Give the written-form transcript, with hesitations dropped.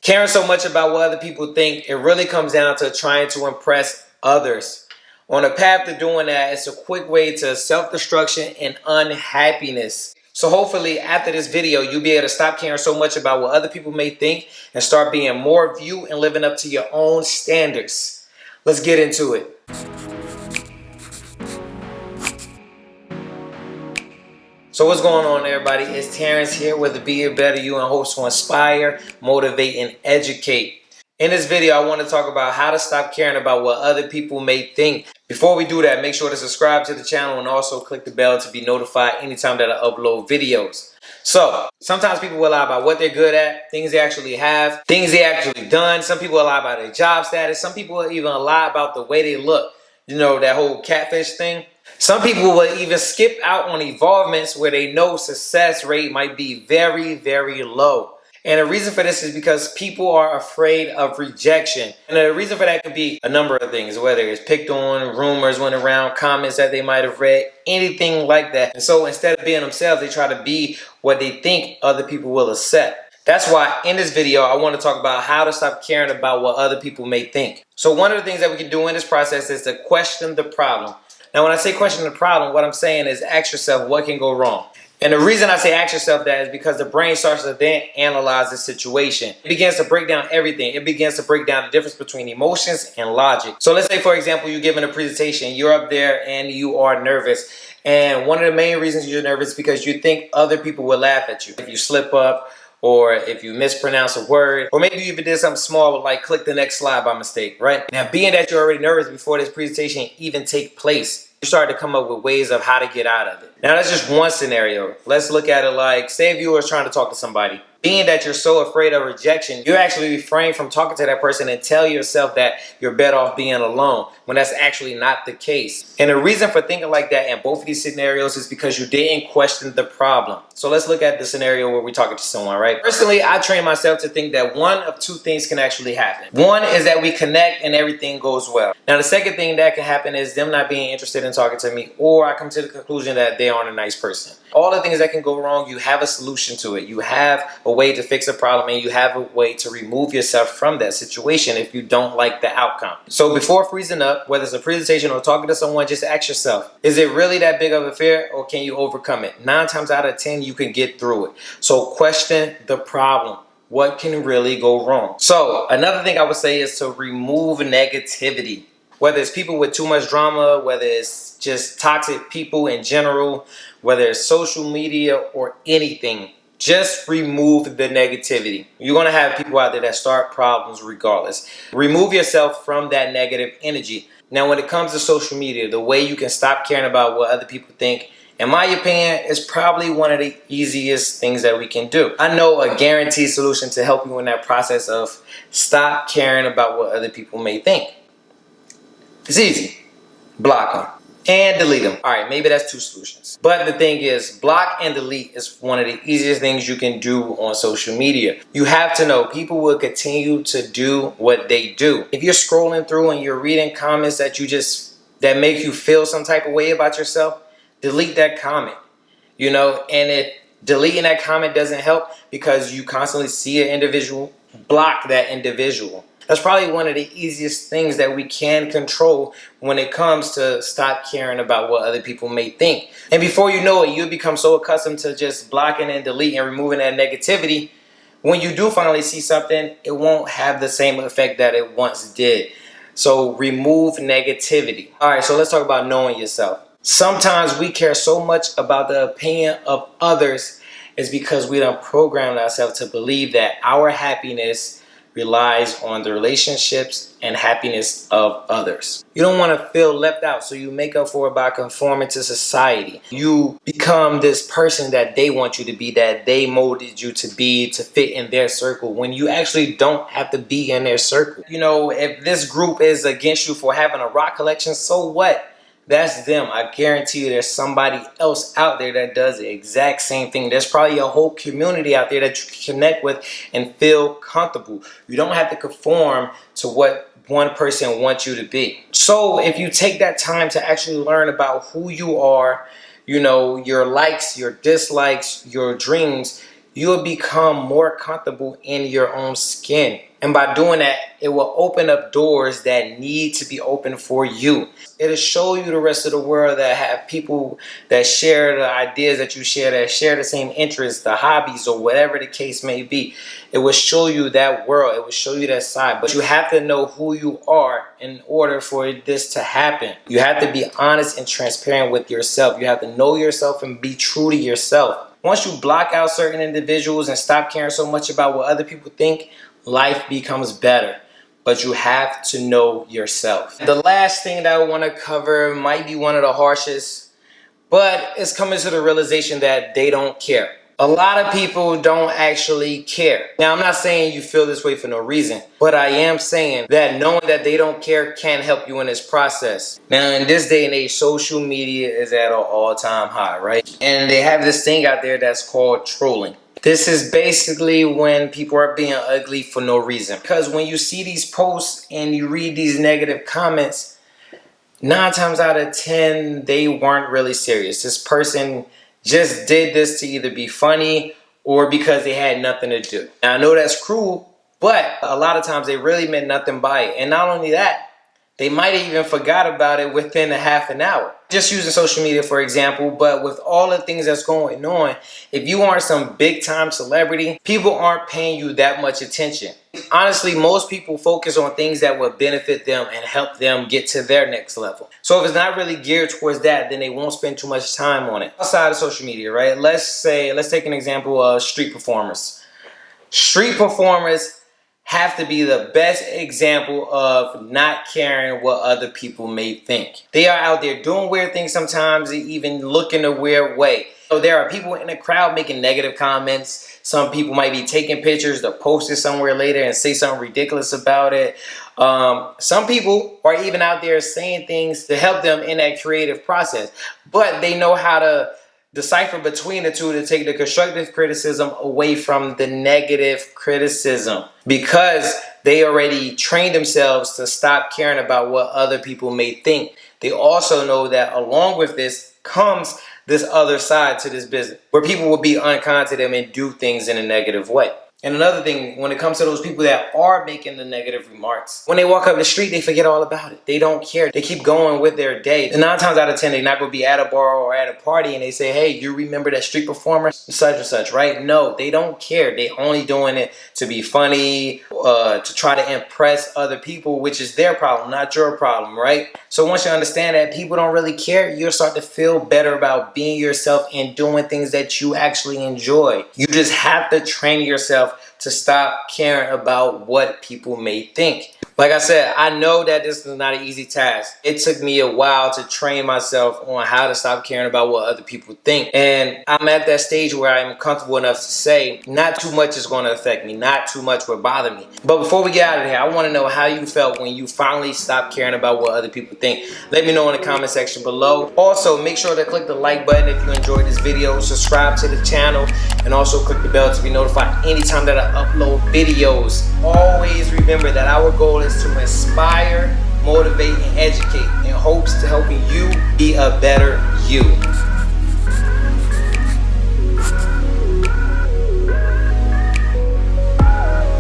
Caring so much about what other people think, it really comes down to trying to impress others. On the path to doing that, it's a quick way to self-destruction and unhappiness. So hopefully after this video, you'll be able to stop caring so much about what other people may think and start being more of you and living up to your own standards. Let's get into it. So what's going on, everybody? It's Terrence here with the Be a Better You and hopes to inspire, motivate, and educate. In this video, I want to talk about how to stop caring about what other people may think. Before we do that, make sure to subscribe to the channel and also click the bell to be notified anytime that I upload videos. So sometimes people will lie about what they're good at, things they actually have, things they actually done. Some people will lie about their job status. Some people will even lie about the way they look. You know, that whole catfish thing. Some people will even skip out on involvements where they know success rate might be very, very low. And the reason for this is because people are afraid of rejection. And the reason for that could be a number of things, whether it's picked on, rumors went around, comments that they might have read, anything like that. And so instead of being themselves, they try to be what they think other people will accept. That's why in this video, I want to talk about how to stop caring about what other people may think. So one of the things that we can do in this process is to question the problem. Now, when I say question the problem, what I'm saying is ask yourself what can go wrong. And the reason I say ask yourself that is because the brain starts to then analyze the situation. It begins to break down everything. It begins to break down the difference between emotions and logic. So let's say, for example, you're giving a presentation. You're up there and you are nervous. And one of the main reasons you're nervous is because you think other people will laugh at you. If you slip up, or if you mispronounce a word, or maybe you even did something small like click the next slide by mistake, right? Now, being that you're already nervous before this presentation even take place, you start to come up with ways of how to get out of it. Now, that's just one scenario. Let's look at it like, say if you were trying to talk to somebody. Being that you're so afraid of rejection, you actually refrain from talking to that person and tell yourself that you're better off being alone, when that's actually not the case. And the reason for thinking like that in both of these scenarios is because you didn't question the problem. So let's look at the scenario where we're talking to someone, right? Personally, I train myself to think that one of two things can actually happen. One is that we connect and everything goes well. Now, the second thing that can happen is them not being interested in talking to me, or I come to the conclusion that they aren't a nice person. All the things that can go wrong, you have a solution to it. You have a way to fix a problem, and you have a way to remove yourself from that situation if you don't like the outcome. So before freezing up, whether it's a presentation or talking to someone, just ask yourself, is it really that big of a fear, or can you overcome it? 9 times out of 10, you can get through it. So question the problem. What can really go wrong? So another thing I would say is to remove negativity. Whether it's people with too much drama, whether it's just toxic people in general, whether it's social media or anything, just remove the negativity. You're going to have people out there that start problems regardless. Remove yourself from that negative energy. Now, when it comes to social media, the way you can stop caring about what other people think, in my opinion, is probably one of the easiest things that we can do. I know a guaranteed solution to help you in that process of stop caring about what other people may think. It's easy. Block them and delete them. All right, maybe that's 2 solutions. But the thing is, block and delete is one of the easiest things you can do on social media. You have to know people will continue to do what they do. If you're scrolling through and you're reading comments that that make you feel some type of way about yourself, delete that comment. You know, and if deleting that comment doesn't help because you constantly see an individual, block that individual. That's probably one of the easiest things that we can control when it comes to stop caring about what other people may think. And before you know it, you become so accustomed to just blocking and deleting and removing that negativity. When you do finally see something, it won't have the same effect that it once did. So remove negativity. All right, so let's talk about knowing yourself. Sometimes we care so much about the opinion of others is because we done programmed ourselves to believe that our happiness relies on the relationships and happiness of others. You don't want to feel left out, so you make up for it by conforming to society. You become this person that they want you to be, that they molded you to be, to fit in their circle, when you actually don't have to be in their circle. You know, if this group is against you for having a rock collection, so what? That's them. I guarantee you there's somebody else out there that does the exact same thing. There's probably a whole community out there that you can connect with and feel comfortable. You don't have to conform to what one person wants you to be. So if you take that time to actually learn about who you are, you know, your likes, your dislikes, your dreams, you will become more comfortable in your own skin. And by doing that, it will open up doors that need to be open for you. It'll show you the rest of the world that have people that share the ideas that you share, that share the same interests, the hobbies, or whatever the case may be. It will show you that world. It will show you that side. But you have to know who you are in order for this to happen. You have to be honest and transparent with yourself. You have to know yourself and be true to yourself. Once you block out certain individuals and stop caring so much about what other people think, life becomes better. But you have to know yourself. The last thing that I want to cover might be one of the harshest, but it's coming to the realization that they don't care. A lot of people don't actually care. Now, I'm not saying you feel this way for no reason, but I am saying that knowing that they don't care can help you in this process. Now, in this day and age, social media is at an all-time high, right? And they have this thing out there that's called trolling. This is basically when people are being ugly for no reason. Because when you see these posts and you read these negative comments, 9 times out of 10, they weren't really serious. This person just did this to either be funny or because they had nothing to do. Now, I know that's cruel, but a lot of times they really meant nothing by it. And not only that, they might have even forgot about it within a half an hour. Just using social media, for example, but with all the things that's going on, if you aren't some big time celebrity, people aren't paying you that much attention. Honestly, most people focus on things that will benefit them and help them get to their next level. So if it's not really geared towards that, then they won't spend too much time on it. Outside of social media, right? Let's take an example of street performers. Street performers have to be the best example of not caring what other people may think. They are out there doing weird things sometimes, even looking a weird way. So there are people in the crowd making negative comments. Some people might be taking pictures to post it somewhere later and say something ridiculous about it. Some people are even out there saying things to help them in that creative process, but they know how to decipher between the two to take the constructive criticism away from the negative criticism, because they already trained themselves to stop caring about what other people may think. They also know that along with this comes this other side to this business where people will be unkind to them and do things in a negative way. And another thing, when it comes to those people that are making the negative remarks, when they walk up the street, they forget all about it. They don't care. They keep going with their day. And 9 times out of 10, they're not going to be at a bar or at a party and they say, hey, you remember that street performer? Such and such, right? No, they don't care. They only doing it to be funny, to try to impress other people, which is their problem, not your problem, right? So once you understand that people don't really care, you'll start to feel better about being yourself and doing things that you actually enjoy. You just have to train yourself to stop caring about what people may think. Like I said, I know that this is not an easy task. It took me a while to train myself on how to stop caring about what other people think. And I'm at that stage where I'm comfortable enough to say, not too much is going to affect me. Not too much will bother me. But before we get out of here, I want to know how you felt when you finally stopped caring about what other people think. Let me know in the comment section below. Also, make sure to click the like button if you enjoyed this video. Subscribe to the channel and also click the bell to be notified anytime that I upload videos. Always remember that our goal is to inspire, motivate, and educate in hopes to helping you be a better you.